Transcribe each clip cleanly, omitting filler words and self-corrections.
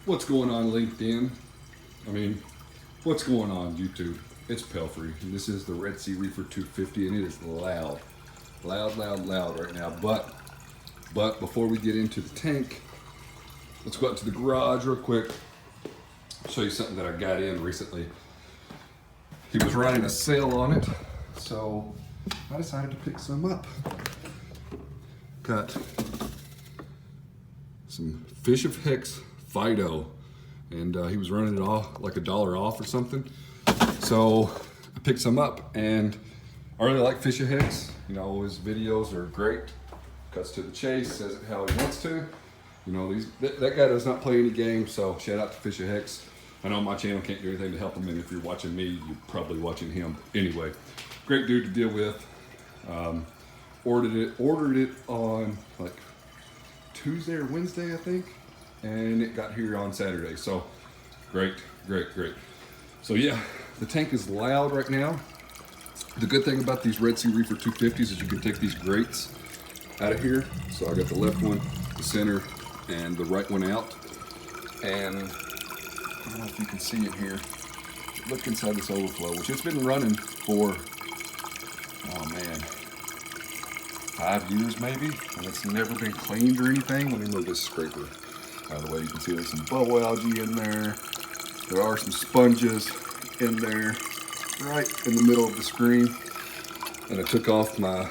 What's going on, LinkedIn? I mean, what's going on, YouTube? It's Pelfrey, and this is the Red Sea Reefer 250, and it is loud. Loud right now. But before we get into the tank, let's go out to the garage real quick. Show you something that I got in recently. He was running a sale on it, so I decided to pick some up. Got some Fishofhex Phyto, and he was running it off like $1 off or something. So I picked some up, and I really like Fishofhex. You know, his videos are great. Cuts to the chase, says it how he wants to. You know, that guy does not play any games, so shout out to Fishofhex. I know my channel can't do anything to help him, and if you're watching me, you're probably watching him anyway. Great dude to deal with. Ordered it on like Tuesday or Wednesday, I think, and it got here on Saturday. So great. So yeah, the tank is loud right now. The good thing about these Red Sea Reefer 250s is you can take these grates out of here. So I got the left one, the center, and the right one out. And I don't know if you can see it here. Look inside this overflow, which it's been running for, oh man, 5 years maybe, and it's never been cleaned or anything. Let me move this scraper out of the way. You can see there's some bubble algae in there. There are some sponges in there, right in the middle of the screen. And I took off my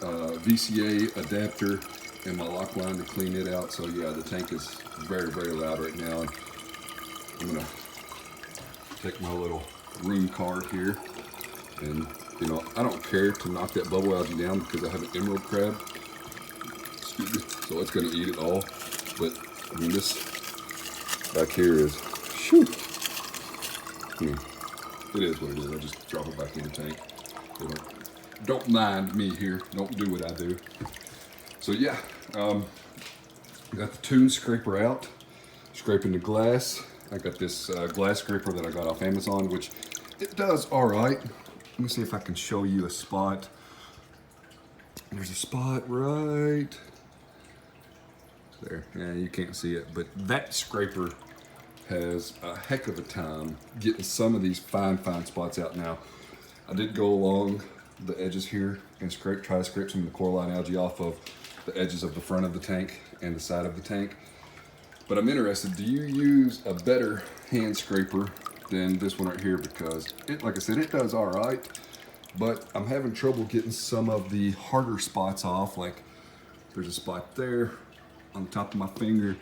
VCA adapter and my lock line to clean it out. So yeah, the tank is very loud right now. And I'm gonna take my little room card here, and you know, I don't care to knock that bubble algae down because I have an emerald crab. Excuse me. So it's gonna eat it all. But I mean, this back here is, shoot. It is what it is. I just drop it back in the tank. So don't mind me here. Don't do what I do. So yeah, got the Tunze scraper out, scraping the glass. I got this glass scraper that I got off Amazon, which it does all right. Let me see if I can show you a spot. There's a spot right there. Yeah, you can't see it, but that scraper has a heck of a time getting some of these fine spots out. Now, I did go along the edges here and try to scrape some of the coralline algae off of the edges of the front of the tank and the side of the tank. But I'm interested, do you use a better hand scraper than this one right here? Because it, like I said, it does all right, but I'm having trouble getting some of the harder spots off. Like there's a spot there on the top of my finger,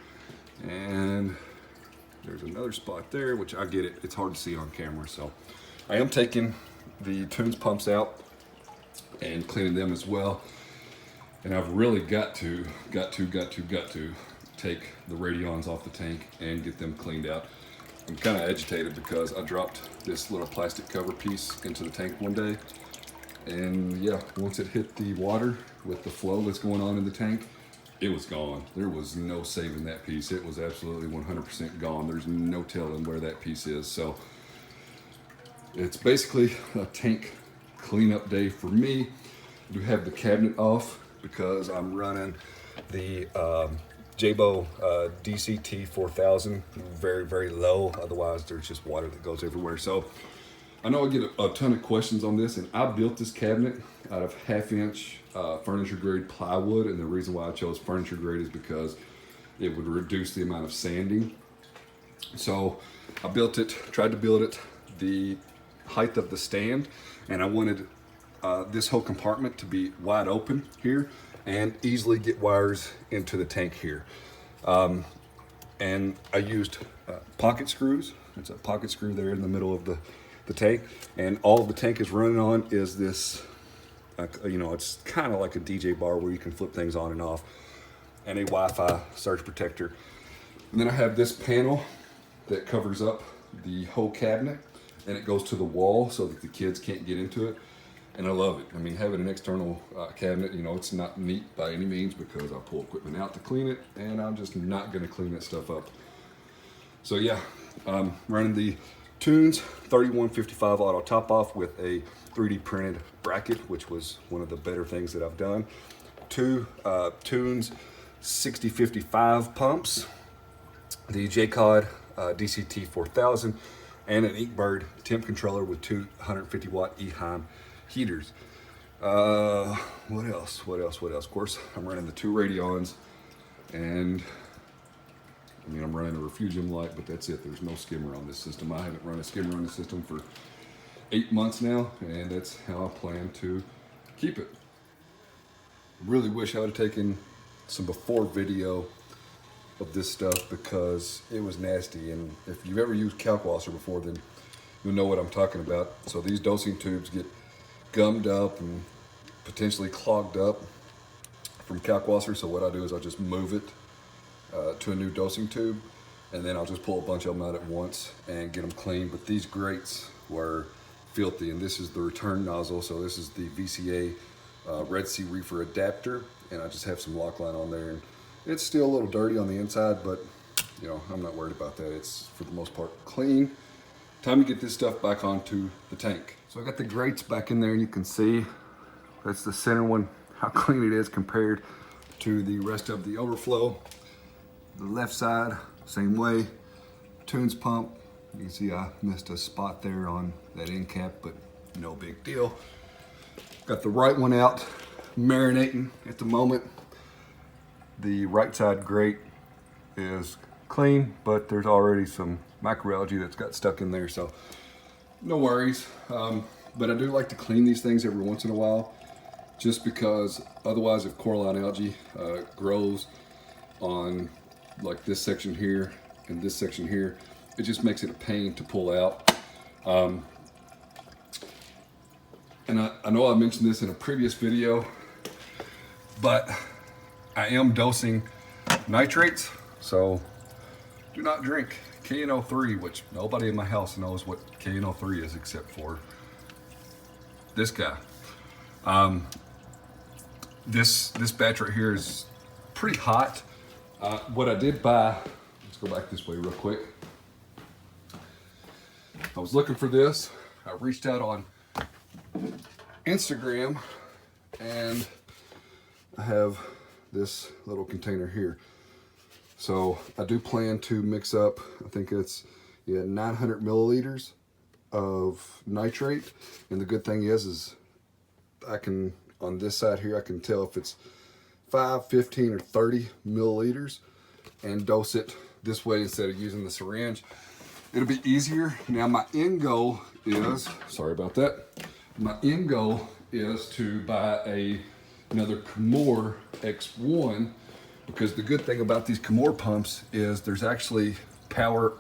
and there's another spot there, which I get it, it's hard to see on camera. So I am taking the Tunze pumps out and cleaning them as well. And I've really got to take the radions off the tank and get them cleaned out. I'm kind of agitated because I dropped this little plastic cover piece into the tank one day, and yeah, once it hit the water with the flow that's going on in the tank, it was gone. There was no saving that piece. It was absolutely 100% gone. There's no telling where that piece is. So it's basically a tank cleanup day for me. I do have the cabinet off because I'm running the Jabo DCT 4000 very low, otherwise there's just water that goes everywhere. So I know I get a ton of questions on this, and I built this cabinet out of 1/2-inch furniture grade plywood, and the reason why I chose furniture grade is because it would reduce the amount of sanding. So I built it, tried to build it the height of the stand, and I wanted this whole compartment to be wide open here and easily get wires into the tank here. And I used pocket screws. There's a pocket screw there in the middle of the tank, and all the tank is running on is this, you know, it's kind of like a DJ bar where you can flip things on and off, and a Wi-Fi surge protector. And then I have this panel that covers up the whole cabinet, and it goes to the wall so that the kids can't get into it. And I love it. I mean, having an external cabinet, you know, it's not neat by any means because I pull equipment out to clean it, and I'm just not gonna clean that stuff up. So yeah, running the Tunze 3155 auto top off with a 3D printed bracket, which was one of the better things that I've done. Two Tunze 6055 pumps, the J-Cod DCT 4000, and an Inkbird temp controller with two 150 watt EHIM heaters. What else? Of course, I'm running the two Radions, and I mean, I'm running a Refugium light, but that's it. There's no skimmer on this system. I haven't run a skimmer on the system for 8 months now, and that's how I plan to keep it. I really wish I would have taken some before video of this stuff because it was nasty. And if you've ever used Kalk before, then you'll know what I'm talking about. So these dosing tubes get gummed up and potentially clogged up from Kalk. So what I do is I just move it to a new dosing tube, and then I'll just pull a bunch of them out at once and get them clean. But these grates were filthy, and this is the return nozzle. So this is the VCA Red Sea Reefer adapter, and I just have some lock line on there, and it's still a little dirty on the inside, but you know, I'm not worried about that. It's for the most part clean. Time to get this stuff back onto the tank. So I got the grates back in there, and you can see that's the center one, how clean it is compared to the rest of the overflow. The left side, same way. Tunze pump, you can see I missed a spot there on that end cap, but no big deal. Got the right one out, marinating at the moment. The right side grate is clean, but there's already some microalgae that's got stuck in there, so no worries. But I do like to clean these things every once in a while, just because otherwise if coralline algae grows on like this section here and this section here, it just makes it a pain to pull out. And I know I mentioned this in a previous video, but I am dosing nitrates, so do not drink KNO3, which nobody in my house knows what KNO3 is except for this guy. This batch right here is pretty hot. What I did buy, let's go back this way real quick. I was looking for this. I reached out on Instagram, and I have this little container here. So I do plan to mix up, I think it's 900 milliliters of nitrate. And the good thing is I can, on this side here, I can tell if it's 5, 15, or 30 milliliters and dose it this way instead of using the syringe. It'll be easier. Now my end goal is, sorry about that, my end goal is to buy another Kamoer X1, because the good thing about these Kamoer pumps is there's actually power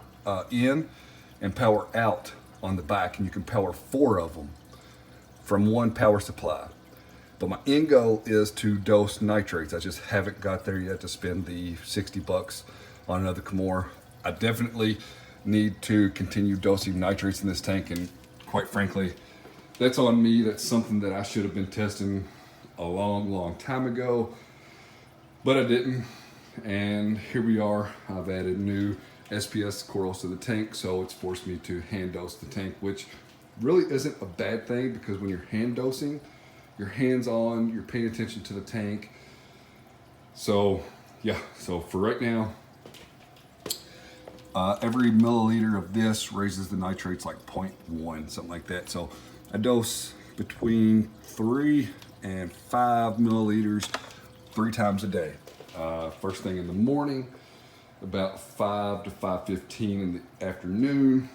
in and power out on the back, and you can power 4 of them from one power supply. But my end goal is to dose nitrates. I just haven't got there yet to spend the 60 bucks on another Kamoer. I definitely need to continue dosing nitrates in this tank, and quite frankly, that's on me. That's something that I should have been testing a long time ago, but I didn't. And here we are. I've added new SPS corals to the tank, so it's forced me to hand dose the tank, which really isn't a bad thing, because when you're hand dosing, your hands on, you're paying attention to the tank. So yeah, so for right now, every milliliter of this raises the nitrates like 0.1, something like that. So I dose between 3 and 5 milliliters 3 times a day. First thing in the morning, about 5 to 5:15 in the afternoon,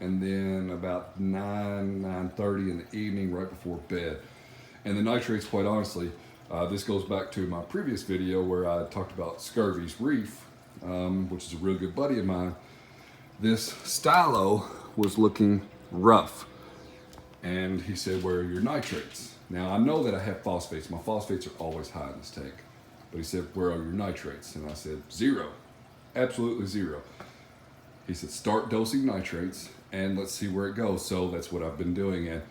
and then about 9:30 in the evening right before bed. And the nitrates, quite honestly, this goes back to my previous video where I talked about Scurvy's Reef, which is a really good buddy of mine. This stylo was looking rough, and he said, "Where are your nitrates?" Now I know that I have phosphates. My phosphates are always high in this tank. But he said, "Where are your nitrates?" And I said, 0, absolutely 0. He said, "Start dosing nitrates and let's see where it goes." So that's what I've been doing, and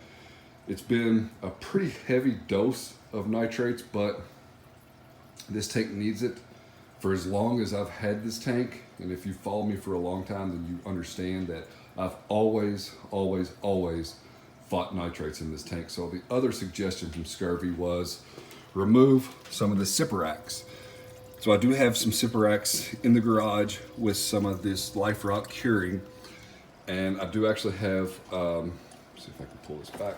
it's been a pretty heavy dose of nitrates, but this tank needs it. For as long as I've had this tank, and if you follow me for a long time, then you understand that I've always fought nitrates in this tank. So the other suggestion from Scurvy was remove some of the Cyperax. So I do have some Cyperax in the garage with some of this life rock curing. And I do actually have, see if I can pull this back,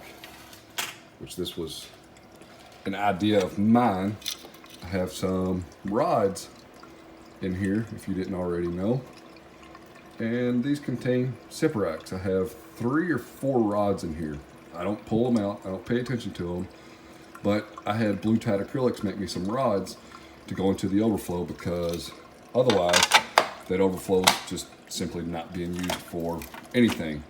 which this was an idea of mine. I have some rods in here, if you didn't already know. And these contain Cyperax. I have 3 or 4 rods in here. I don't pull them out, I don't pay attention to them, but I had Blue Tide Acrylics make me some rods to go into the overflow, because otherwise that overflow is just simply not being used for anything.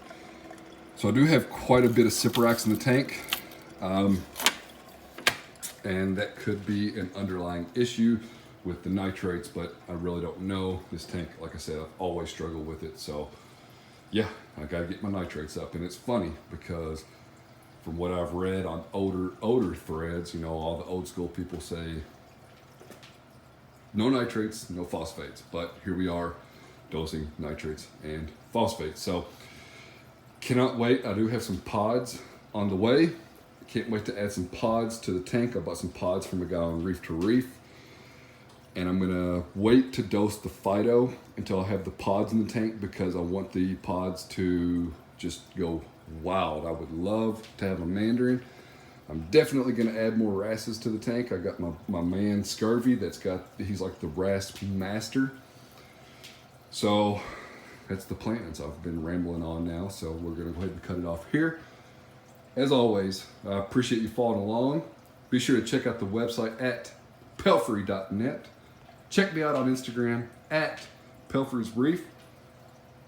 So I do have quite a bit of Cyperax in the tank, and that could be an underlying issue with the nitrates, but I really don't know. This tank, like I said, I've always struggled with it. So yeah, I gotta get my nitrates up. And it's funny because from what I've read on older threads, you know, all the old school people say no nitrates, no phosphates, but here we are dosing nitrates and phosphates. So cannot wait. I do have some pods on the way. Can't wait to add some pods to the tank. I bought some pods from a guy on Reef to Reef. And I'm gonna wait to dose the Phyto until I have the pods in the tank, because I want the pods to just go wild. I would love to have a mandarin. I'm definitely gonna add more wrasses to the tank. I got my man Scurvy he's like the wrasse master. So that's the plans. I've been rambling on now, so we're gonna go ahead and cut it off here. As always, I appreciate you following along. Be sure to check out the website at pelfrey.net. Check me out on Instagram at Pelfrey's Reef,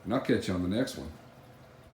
and I'll catch you on the next one.